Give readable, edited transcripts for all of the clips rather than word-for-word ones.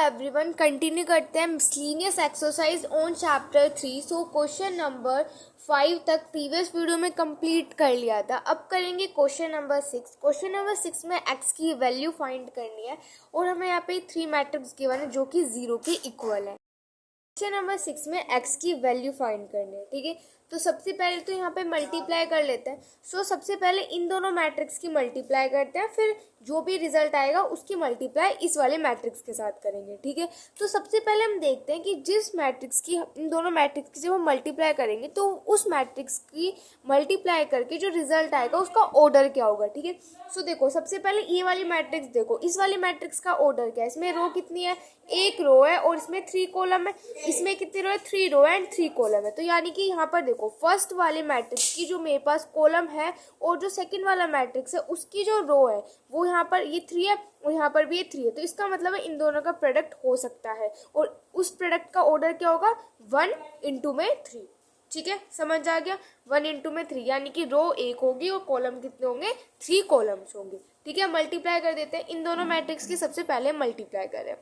Everyone, continue करते हैं miscellaneous exercise on chapter 3। So question number 5 तक प्रीवियस वीडियो में कंप्लीट कर लिया था। अब करेंगे क्वेश्चन नंबर 6। क्वेश्चन नंबर 6 में एक्स की वैल्यू फाइंड करनी है और हमें यहाँ पे 3 मैट्रिक्स गिवन है जो कि 0 के इक्वल है। क्वेश्चन नंबर 6 में एक्स की वैल्यू फाइंड करनी है। ठीक है, तो सबसे पहले तो यहाँ पे मल्टीप्लाई कर लेते हैं। सो सबसे पहले इन दोनों मैट्रिक्स की मल्टीप्लाई करते हैं, फिर जो भी रिजल्ट आएगा उसकी मल्टीप्लाई इस वाले मैट्रिक्स के साथ करेंगे। ठीक है, तो सबसे पहले हम देखते हैं कि जिस मैट्रिक्स की इन दोनों मैट्रिक्स की जब हम मल्टीप्लाई करेंगे तो उस मैट्रिक्स की मल्टीप्लाई करके जो रिजल्ट आएगा उसका ऑर्डर क्या होगा। ठीक है, सो देखो सबसे पहले ये वाली मैट्रिक्स देखो, इस वाली मैट्रिक्स का ऑर्डर क्या है। इसमें रो कितनी है, 1 रो है और इसमें 3 कॉलम है। इसमें कितनी रो है, 3 रो है एंड 3 कॉलम है। तो यानी कि यहाँ पर देखो फर्स्ट वाले मैट्रिक्स की जो मेरे पास कॉलम है और जो सेकंड वाला मैट्रिक्स है उसकी जो रो है वो यहाँ पर ये 3 है और यहाँ पर भी ये 3 है। तो इसका मतलब है इन दोनों का प्रोडक्ट हो सकता है और उस प्रोडक्ट का ऑर्डर क्या होगा, 1 इंटू में 3। ठीक है, समझ आ गया, 1 इंटू में 3 यानी कि रो 1 होगी और कॉलम कितने होंगे, 3 कॉलम्स होंगे। ठीक है, मल्टीप्लाई कर देते हैं इन दोनों मैट्रिक्स की। सबसे पहले मल्टीप्लाई करें।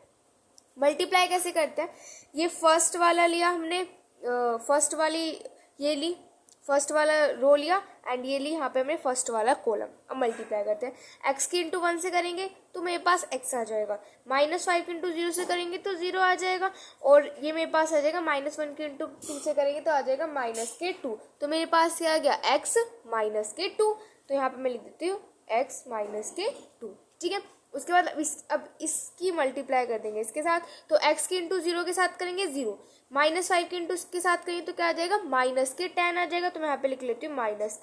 मल्टीप्लाई कैसे करते हैं, ये फर्स्ट वाला लिया हमने, फर्स्ट वाली ये ली, फर्स्ट वाला रो लिया एंड ये ली यहाँ पे हमने फर्स्ट वाला कॉलम। अब मल्टीप्लाई करते हैं। एक्स की इंटू 1 से करेंगे तो मेरे पास एक्स आ जाएगा, -5 इंटू 0 से करेंगे तो 0 आ जाएगा और ये मेरे पास आ जाएगा -1 के इंटू 2 से करेंगे तो आ जाएगा -2। तो मेरे पास क्या आ गया, x -2। तो यहाँ पे मैं लिख देती हूँ x -2। ठीक है, उसके बाद अब इसकी मल्टीप्लाई कर देंगे इसके साथ। तो x की इंटू 0 के साथ करेंगे 0, -5 के इंटू के साथ करेंगे तो क्या आ जाएगा, -10 आ जाएगा। तो मैं यहाँ पे लिख लेती हूँ -10।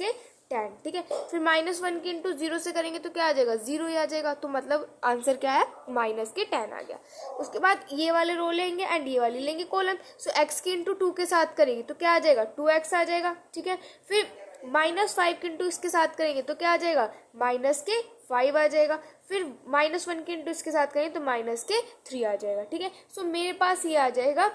ठीक है, फिर -1 के इंटू 0 से करेंगे तो क्या आ जाएगा, 0 ही आ जाएगा। तो मतलब आंसर क्या है, -10 आ गया। उसके बाद ये वाले रो लेंगे एंड ये वाली लेंगे कॉलम। सो x की इंटू 2 के साथ करेंगे तो क्या आ जाएगा, 2x आ जाएगा। ठीक है, फिर -5 के इंटू इसके साथ करेंगे तो क्या आ जाएगा, -5 आ जाएगा। फिर -1 के इंटू इसके साथ करेंगे तो -3 आ जाएगा। ठीक है, सो मेरे पास ये आ जाएगा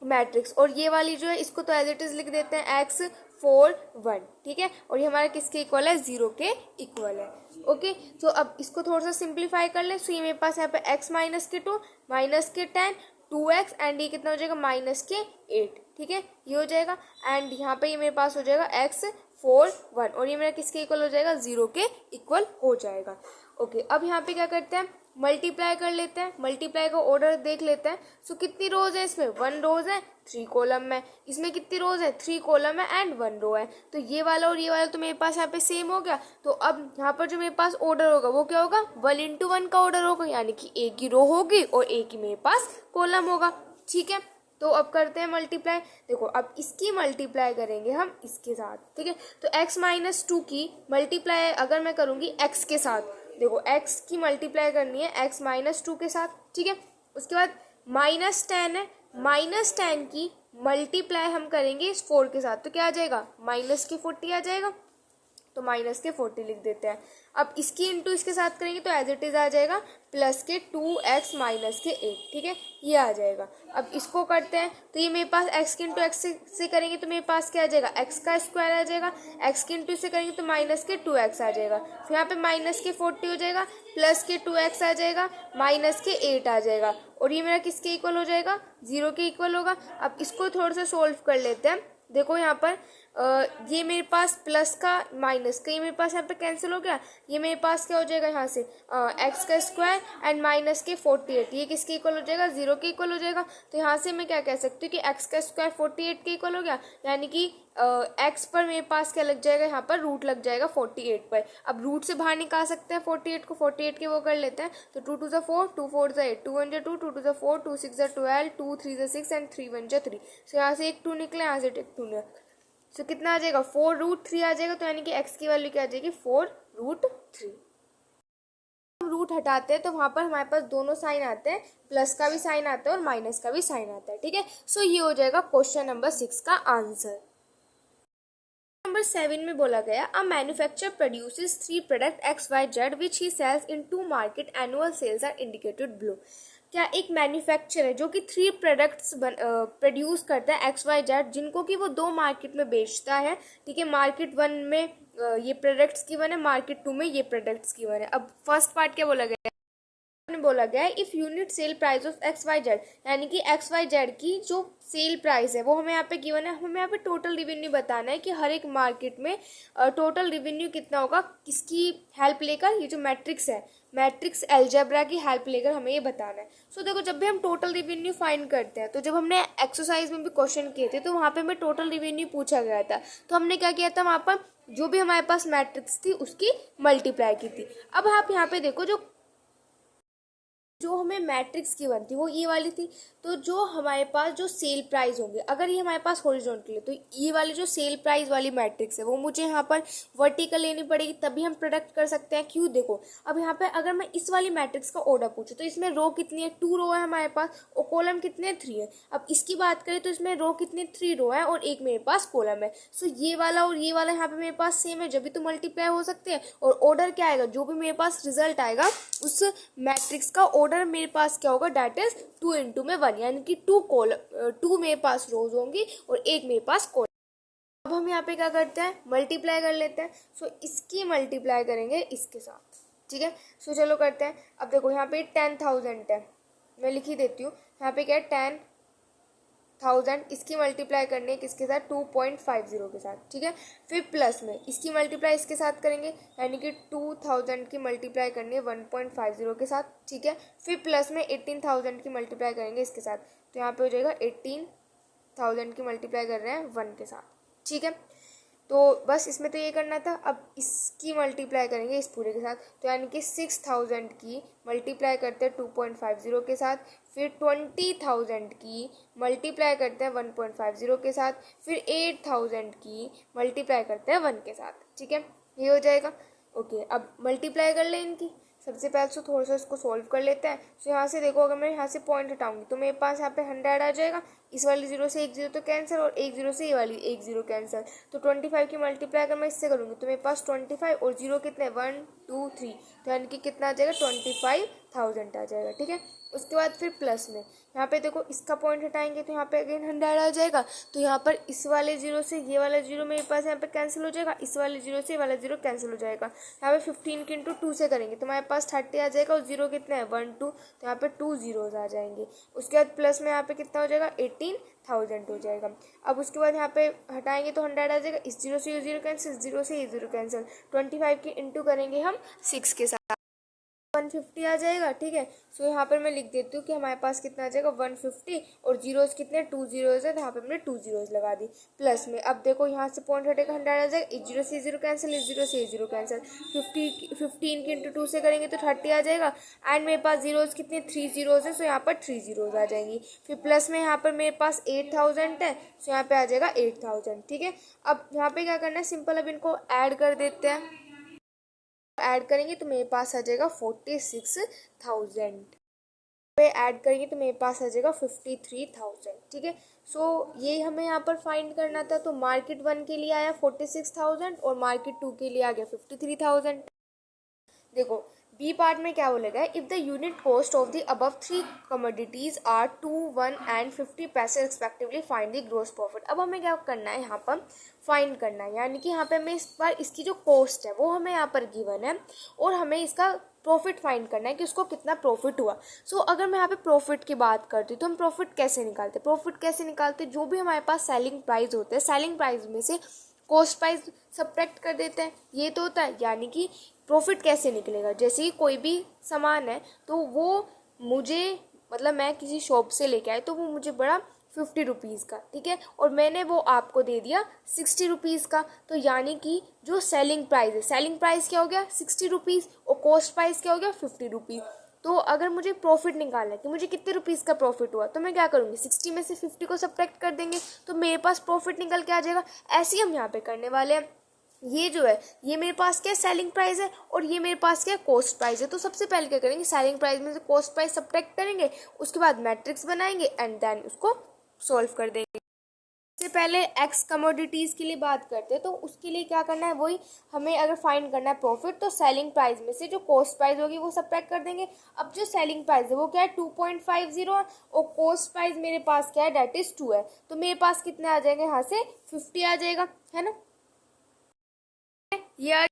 मैट्रिक्स और ये वाली जो है इसको तो एज इट इज लिख देते हैं x 4 1। ठीक है, और ये हमारा किसके इक्वल है, 0 के इक्वल है। ओके, तो अब इसको थोड़ा सा सिंप्लीफाई कर ले। सो ये मेरे पास यहाँ पे x -2 -10 2x एंड ये कितना हो जाएगा, -8। ठीक है, ये हो जाएगा एंड यहाँ पे ये मेरे पास हो जाएगा x 4 1 और ये मेरा किसके इक्वल हो जाएगा, 0 के इक्वल हो जाएगा। ओके, अब यहाँ पे क्या करते हैं, मल्टीप्लाई कर लेते हैं। मल्टीप्लाई का ऑर्डर देख लेते हैं। सो कितनी रोज है इसमें, 1 रोज है, 3 कॉलम में। इसमें कितनी रोज है, 3 कॉलम है एंड 1 रो है। तो ये वाला और ये वाला तो मेरे पास यहाँ पे सेम हो गया। तो अब यहाँ पर जो मेरे पास ऑर्डर होगा वो क्या होगा, 1 इंटू 1 का ऑर्डर होगा, यानी कि एक ही रो होगी और एक ही मेरे पास कॉलम होगा। ठीक है, तो अब करते हैं मल्टीप्लाई। देखो अब इसकी मल्टीप्लाई करेंगे हम इसके साथ। ठीक है, तो x -2 की मल्टीप्लाई अगर मैं करूंगी x के साथ, देखो x की मल्टीप्लाई करनी है x -2 के साथ। ठीक है, उसके बाद -10 है, -10 की मल्टीप्लाई हम करेंगे इस 4 के साथ तो क्या आ जाएगा, -40 आ जाएगा। तो -40 लिख देते हैं। अब इसकी इंटू इसके साथ करेंगे तो एज इट इज आ जाएगा +2x -8। ठीक है, ये आ जाएगा। अब इसको करते हैं तो ये मेरे पास x की इंटू एक्स से करेंगे तो मेरे पास क्या आ जाएगा, x का स्क्वायर आ जाएगा। x की इंटू से करेंगे तो -2x आ जाएगा। फिर यहाँ पे -40 हो जाएगा, +2x आ जाएगा, -8 आ जाएगा और ये मेरा किसके इक्वल हो जाएगा, 0 के इक्वल होगा। अब इसको थोड़ा सा सोल्व कर लेते हैं। देखो यहाँ पर ये मेरे पास प्लस का माइनस का ये मेरे पास यहाँ पे कैंसिल हो गया। ये मेरे पास क्या हो जाएगा, यहाँ से x का स्क्वायर एंड -48, ये किसके इक्वल हो जाएगा, 0 के इक्वल हो जाएगा। तो यहाँ से मैं क्या कह सकती हूँ कि x का स्क्वायर 48 के इक्वल हो गया, यानी कि x पर मेरे पास क्या लग जाएगा, यहाँ पर रूट लग जाएगा 48 पर। अब रूट से बाहर निकाल सकते हैं 48 को, 48 के वो कर लेते हैं। तो 2 2 4 2 4 8 2 1 2 2 2 4 2 6 12 2 3 6 एंड 3 1 3। सो यहाँ से एक 2 निकले, यहाँ से एक 2 निकले। सो कितना आ जाएगा, 4√3 आ जाएगा। तो यानी कि x की वैल्यू क्या आ जाएगी, 4√3। हम रूट हटाते हैं तो वहां पर हमारे पास दोनों साइन आते हैं, प्लस का भी साइन आता है और माइनस का भी साइन आता है। ठीक है, सो ये हो जाएगा क्वेश्चन नंबर 6 का आंसर। नंबर 7 में बोला गया, a manufacturer produces 3 product XYZ which he sales in 2 market, annual sales are indicated below. क्या एक मैन्युफैक्चरर है जो कि 3 प्रोडक्ट्स प्रोड्यूस करता है XYZ, जिनको कि वो 2 मार्केट में बेचता है। ठीक है, मार्केट 1 में ये प्रोडक्ट्स गिवन है, मार्केट 2 में ये प्रोडक्ट्स गिवन है। अब फर्स्ट पार्ट क्या बोला गया, बोला गया है if unit sale price of X Y Z, यानी कि एक्स वाई जेड की जो सेल प्राइस है वो हमें यहाँ पे गिवन है, हमें यहाँ पे टोटल रिवेन्यू बताना है कि हर एक मार्केट में टोटल रिवेन्यू कितना होगा, किसकी हेल्प लेकर, ये जो मैट्रिक्स है, मैट्रिक्स अलजेब्रा की हेल्प लेकर हमें ये बताना है। सो देखो, जब भी हम टोटल रिवेन्यू फाइंड करते हैं, तो जब हमने एक्सरसाइज में भी क्वेश्चन किए थे तो वहाँ पे हमें टोटल रिवेन्यू पूछा गया था, तो हमने क्या किया था, वहाँ पर जो भी हमारे पास मैट्रिक्स थी उसकी मल्टीप्लाई की थी। अब आप यहाँ पे देखो, जो हमें मैट्रिक्स की बनती वो ये वाली थी, तो जो हमारे पास जो सेल प्राइस होंगे, अगर ये हमारे पास हॉरिजॉन्टल है तो ये वाली जो सेल प्राइस वाली मैट्रिक्स है वो मुझे यहाँ पर वर्टिकल लेनी पड़ेगी, तभी हम प्रोडक्ट कर सकते हैं। क्यों, देखो अब यहाँ पे अगर मैं इस वाली मैट्रिक्स का ऑर्डर पूछूं तो इसमें रो कितनी है, 2 रो है हमारे पास, और कॉलम कितने, 3 है। अब इसकी बात करें तो इसमें रो कितनी, 3 रो है और एक मेरे पास कॉलम है। सो ये वाला और ये वाला यहाँ पे मेरे पास सेम है, जब भी तो मल्टीप्लाई हो सकते हैं। और ऑर्डर क्या आएगा, जो भी मेरे पास रिजल्ट आएगा उस मैट्रिक्स का ऑर्डर मेरे पास क्या होगा, डेट इज 2 into में 1, यानी कि 2 मेरे पास रोज होंगी और एक मेरे पास कॉलम। अब हम यहाँ पे क्या करते हैं, मल्टीप्लाई कर लेते हैं। सो इसकी मल्टीप्लाई करेंगे इसके साथ, ठीक है। सो चलो करते हैं। अब देखो यहाँ पे 10,000 है, मैं लिख ही देती हूँ। यहाँ पे क्या है, 10,000, इसकी मल्टीप्लाई करनी है किसके साथ, 2.50 के साथ, ठीक है। फिर प्लस में इसकी मल्टीप्लाई इसके साथ करेंगे, यानी कि 2,000 की मल्टीप्लाई करनी है 1.50 के साथ, ठीक है। फिर प्लस में 18,000 की मल्टीप्लाई करेंगे इसके साथ, तो यहाँ पे हो जाएगा 18,000 की मल्टीप्लाई कर रहे हैं 1 के साथ, ठीक है। तो बस इसमें तो ये करना था। अब इसकी मल्टीप्लाई करेंगे इस पूरे के साथ, तो यानी कि 6,000 की मल्टीप्लाई करते हैं 2.50 के साथ, फिर 20,000 की मल्टीप्लाई करते हैं 1.50 के साथ, फिर 8,000 की मल्टीप्लाई करते हैं 1 के साथ, ठीक है। ये हो जाएगा। ओके, अब मल्टीप्लाई कर लें इनकी। सबसे पहले तो थोड़ा सा इसको सॉल्व कर लेते हैं। तो यहाँ से देखो, अगर मैं यहाँ से पॉइंट हटाऊंगी तो मेरे पास यहाँ पे 100 आ जाएगा, इस वाली 0 से 1 0 तो कैंसिल, और 1 0 से ये वाली 1 0 कैंसिल। तो 25 की मल्टीप्लाई अगर मैं इससे करूँगी तो मेरे पास 25 और 0 कितने, 1 2 3, तो यानी कि कितना आ जाएगा, 25,000 आ जाएगा, ठीक है। उसके बाद फिर प्लस में यहाँ पे देखो, इसका पॉइंट हटाएंगे तो यहाँ पे अगेन 100 आ जाएगा। तो यहाँ पर इस वाले 0 से ये वाला 0 मेरे पास यहाँ पे कैंसिल हो जाएगा, इस वाले 0 से ये वाला 0 कैंसिल हो जाएगा। यहाँ पे 15 की इंटू 2 से करेंगे तो हमारे पास 30 आ जाएगा, और 0 कितने हैं, 1 2, तो यहाँ पे 2 zeros आ जाएंगे। उसके बाद प्लस में यहाँ पे कितना हो जाएगा, 18,000 हो जाएगा। अब उसके बाद यहाँ पे हटाएंगे तो 100 आ जाएगा, इस 0 से ये 0 कैंसिल, 0 से ये 0 कैंसिल। 25 की इंटू करेंगे हम 6 के साथ, 150 आ जाएगा, ठीक है। सो यहाँ पर मैं लिख देती हूँ कि हमारे पास कितना आ जाएगा, 150, और जीरोस कितने, 2 zeros है, तो यहाँ पे हमने 2 zeros लगा दी। प्लस में अब देखो, यहाँ से पॉइंट हटेगा, 100 आ जाएगा, इस 0 से 0 कैंसिल, इस 0 से 0 कैंसिल। 15 की इंटू 2 से करेंगे तो 30 आ जाएगा, एंड मेरे पास जीरोस कितने, 3 zeros है, सो यहाँ पर 3 zeros आ जाएंगी। फिर प्लस में यहाँ पर मेरे पास 8,000 है, सो यहाँ पे आ जाएगा 8,000, ठीक है। अब यहाँ पे क्या करना है, सिंपल, अब इनको ऐड कर देते हैं। ऐड करेंगे तो मेरे पास आ जाएगा 46,000, पे ऐड करेंगे तो मेरे पास आ जाएगा 53,000, ठीक है। सो ये हमें यहाँ पर फाइंड करना था। तो मार्केट 1 के लिए आया 46,000 और मार्केट 2 के लिए आ गया 53,000। देखो बी पार्ट में क्या बोलेगा, if the unit cost of the above 3 commodities are 2, 1 and 50 पैसे respectively find the gross profit. अब हमें क्या करना है, यहाँ पर फाइंड करना है, यानी कि यहाँ पे हमें इस बार इसकी जो कॉस्ट है वो हमें यहाँ पर गिवन है, और हमें इसका प्रॉफिट फाइंड करना है कि उसको कितना प्रॉफिट हुआ। सो अगर मैं यहाँ पे प्रॉफिट की बात करती हूँ तो हम प्रॉफिट कैसे निकालते, जो भी हमारे पास सेलिंग प्राइस होते हैं, सेलिंग प्राइस में से कॉस्ट प्राइस सब्ट्रैक्ट कर देते हैं, ये तो होता है। यानी कि प्रॉफिट कैसे निकलेगा, जैसे ही कोई भी सामान है तो वो मुझे, मतलब मैं किसी शॉप से लेके आई तो वो मुझे बड़ा 50 रुपीज़ का, ठीक है, और मैंने वो आपको दे दिया 60 रुपीज़ का। तो यानी कि जो सेलिंग प्राइस है, सेलिंग प्राइस क्या हो गया, 60 रुपीज़, और कॉस्ट प्राइस क्या हो गया, 50 रुपीज़। तो अगर मुझे प्रॉफिट निकालना है कि मुझे कितने रुपीज़ का प्रॉफिट हुआ, तो मैं क्या करूँगी, 60 में से 50 को सब्ट्रैक्ट कर देंगे तो मेरे पास प्रॉफिट निकल के आ जाएगा। ऐसे ही हम यहाँ पे करने वाले हैं। ये जो है, ये मेरे पास क्या सेलिंग प्राइस है, और ये मेरे पास क्या कॉस्ट प्राइस है। तो सबसे पहले क्या करेंगे, सेलिंग प्राइस में से कॉस्ट प्राइस सब्ट्रैक्ट करेंगे, उसके बाद मैट्रिक्स बनाएंगे एंड देन उसको सॉल्व कर देंगे। सबसे पहले एक्स कमोडिटीज़ के लिए बात करते हैं, तो उसके लिए क्या करना है, वही हमें अगर फाइंड करना है प्रॉफिट, तो सेलिंग प्राइस में से जो कॉस्ट प्राइस होगी वो सब्ट्रैक्ट कर देंगे। अब जो सेलिंग प्राइस है वो क्या है, 2.50 है, और कॉस्ट प्राइस मेरे पास क्या है, डेट इज 2 है। तो मेरे पास कितने आ जाएंगे, यहाँ से 50 आ जाएगा, है ना। ये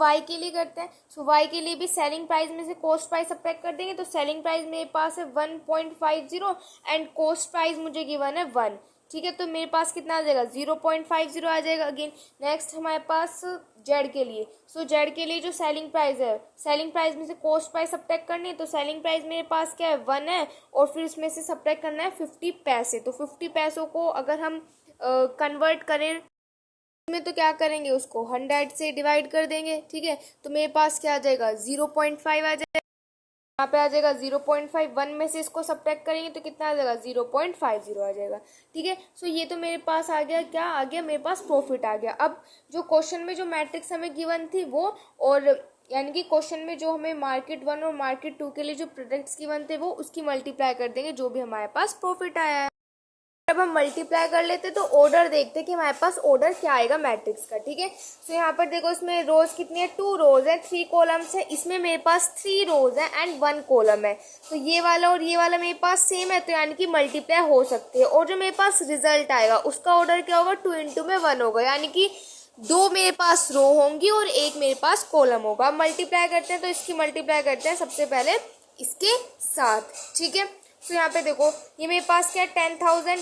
वाई के लिए करते हैं। सो वाई के लिए भी सेलिंग प्राइस में से कॉस्ट प्राइस सब्ट्रैक्ट कर देंगे। तो सेलिंग प्राइस मेरे पास है 1.50 एंड कॉस्ट प्राइस मुझे गिवन है 1। ठीक है, तो मेरे पास कितना आ जाएगा 0.50 आ जाएगा। अगेन नेक्स्ट हमारे पास जेड के लिए। सो जेड के लिए जो सेलिंग प्राइस है, सेलिंग प्राइस में से कॉस्ट प्राइस सब्ट्रैक्ट करनी है। तो सेलिंग प्राइस मेरे पास क्या है 1 है और फिर इसमें से सब्ट्रैक्ट करना है 50 पैसे। तो 50 पैसों को अगर हम कन्वर्ट करें में तो क्या करेंगे, उसको 100 से डिवाइड कर देंगे। ठीक है, तो मेरे पास क्या आ जाएगा 0.5 आ जाएगा। यहाँ पे आ जाएगा 0.5, 1 में से इसको सब्ट्रैक्ट करेंगे तो कितना आ जाएगा 0.50 आ जाएगा। ठीक है, सो ये तो मेरे पास आ गया, क्या आ गया, मेरे पास प्रॉफिट आ गया। अब जो क्वेश्चन में जो मैट्रिक्स हमें गिवन थी वो, और यानी कि क्वेश्चन में जो हमें मार्केट 1 और मार्केट 2 के लिए जो प्रोडक्ट्स गिवन थे वो उसकी मल्टीप्लाई कर देंगे जो भी हमारे पास प्रॉफिट आया है। जब हम मल्टीप्लाई कर लेते तो ऑर्डर देखते कि हमारे पास ऑर्डर क्या आएगा मैट्रिक्स का। ठीक है, सो यहाँ पर देखो इसमें रोज कितनी है, 2 रोज है, 3 कॉलम्स है। इसमें मेरे पास 3 रोज है एंड 1 कॉलम है। तो ये वाला और ये वाला मेरे पास सेम है, तो यानी कि मल्टीप्लाई हो सकती है। और जो मेरे पास रिजल्ट आएगा उसका ऑर्डर क्या होगा, 2 × में 1 होगा, यानी कि 2 मेरे पास रो होंगी और 1 मेरे पास कॉलम होगा। अब मल्टीप्लाई करते हैं तो इसकी मल्टीप्लाई करते हैं सबसे पहले इसके साथ। ठीक है, तो यहाँ पे देखो ये मेरे पास क्या है 10,000।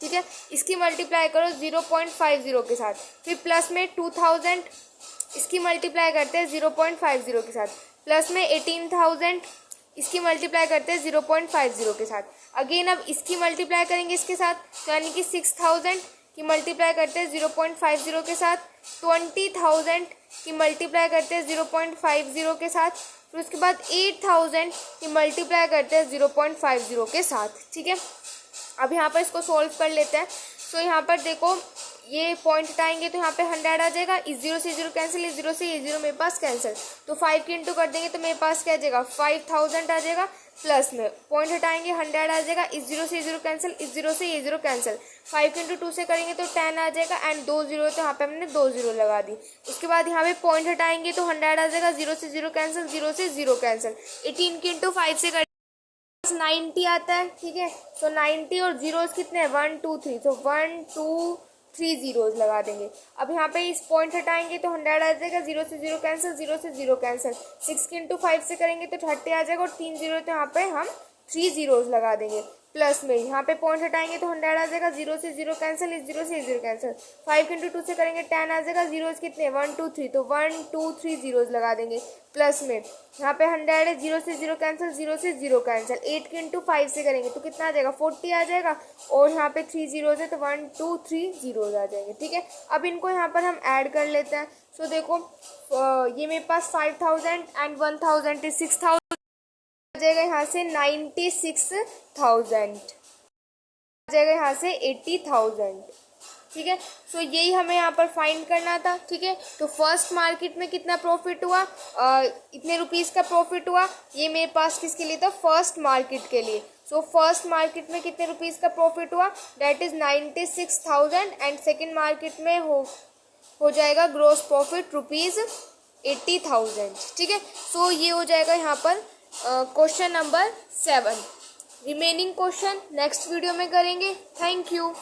ठीक है, इसकी मल्टीप्लाई करो 0.50 के साथ, फिर प्लस में 2000, इसकी मल्टीप्लाई करते हैं 0.50 के साथ, प्लस में 18,000, इसकी मल्टीप्लाई करते हैं 0.50 के साथ। अगेन अब इसकी मल्टीप्लाई करेंगे इसके साथ, तो यानी कि 6,000 की मल्टीप्लाई करते हैं 0.50 के साथ, 20,000 की मल्टीप्लाई करते हैं 0.50 के साथ, फिर उसके बाद 8,000 की मल्टीप्लाई करते हैं 0.50 के साथ। ठीक है, अब यहाँ पर इसको सॉल्व कर लेते हैं। तो यहाँ पर देखो ये पॉइंट हटाएंगे तो यहाँ पे 100 आ जाएगा, इस 0 से 0 कैंसिल, इस 0 से ये 0 मेरे पास कैंसिल। तो 5 की इंटू कर देंगे तो मेरे पास क्या आ जाएगा 5,000 आ जाएगा, प्लस में पॉइंट हटाएंगे 100 आ जाएगा, इस 0 से 0 कैंसिल, इस 0 से ये 0 कैंसिल। 5 की इंटू 2 से करेंगे तो 10 आ जाएगा एंड 2 0 तो यहाँ पे हमने 2 0 लगा दी। उसके बाद यहाँ पे पॉइंट हटाएंगे तो 100 आ जाएगा, 0 से 0 कैंसिल, 0 से 0 कैंसिल। 18 की इंटू 5 से 90 आता है। ठीक है, तो 90 और जीरोस कितने हैं 1 2 3, तो 1 2 3 जीरोस लगा देंगे। अब यहाँ पे इस पॉइंट हटाएंगे तो 100 आ जाएगा, 0 से 0 कैंसिल, 0 से 0 कैंसिल। 6 की इंटू 5 से करेंगे तो 30 आ जाएगा और 3 जीरो तो यहाँ पे हम 3 जीरोस लगा देंगे। प्लस में यहाँ पे पॉइंट हटाएंगे तो 100 आ जाएगा, 0 से 0 कैंसिल, इस 0 से 0 कैंसिल। 5 की इंटू 2 से करेंगे 10 आ जाएगा, जीरोस कितने 1 2 3, तो 1 2 3 जीरोस लगा देंगे। प्लस में यहाँ पे 100 है, 0 से 0 कैंसिल, 0 से 0 कैंसिल। 8 की इंटू 5 से करेंगे तो कितना आ जाएगा 40 आ जाएगा और यहाँ पे 3 जीरोस है तो 1 2 3 जीरोस आ जाएंगे। ठीक है, अब इनको यहाँ पर हम ऐड कर लेते हैं। सो देखो ये मेरे पास 5,000 एंड 1,000 इज 6,000 आ जाएगा, यहाँ से 96,000 आ जाएगा, यहाँ से 80,000। ठीक है, सो यही हमें यहाँ पर फाइंड करना था। ठीक है, तो फर्स्ट मार्केट में कितना प्रॉफिट हुआ, इतने रुपीस का प्रॉफिट हुआ। ये मेरे पास किसके लिए था, फर्स्ट मार्केट के लिए। सो फर्स्ट मार्केट में कितने रुपीस का प्रॉफिट हुआ, that is 96,000 and second market में हो जाएगा ग्रोस प्रॉफिट रुपीज 80,000। ठीक है, सो ये हो जाएगा यहाँ पर question number 7। Remaining question next video में करेंगे। Thank you.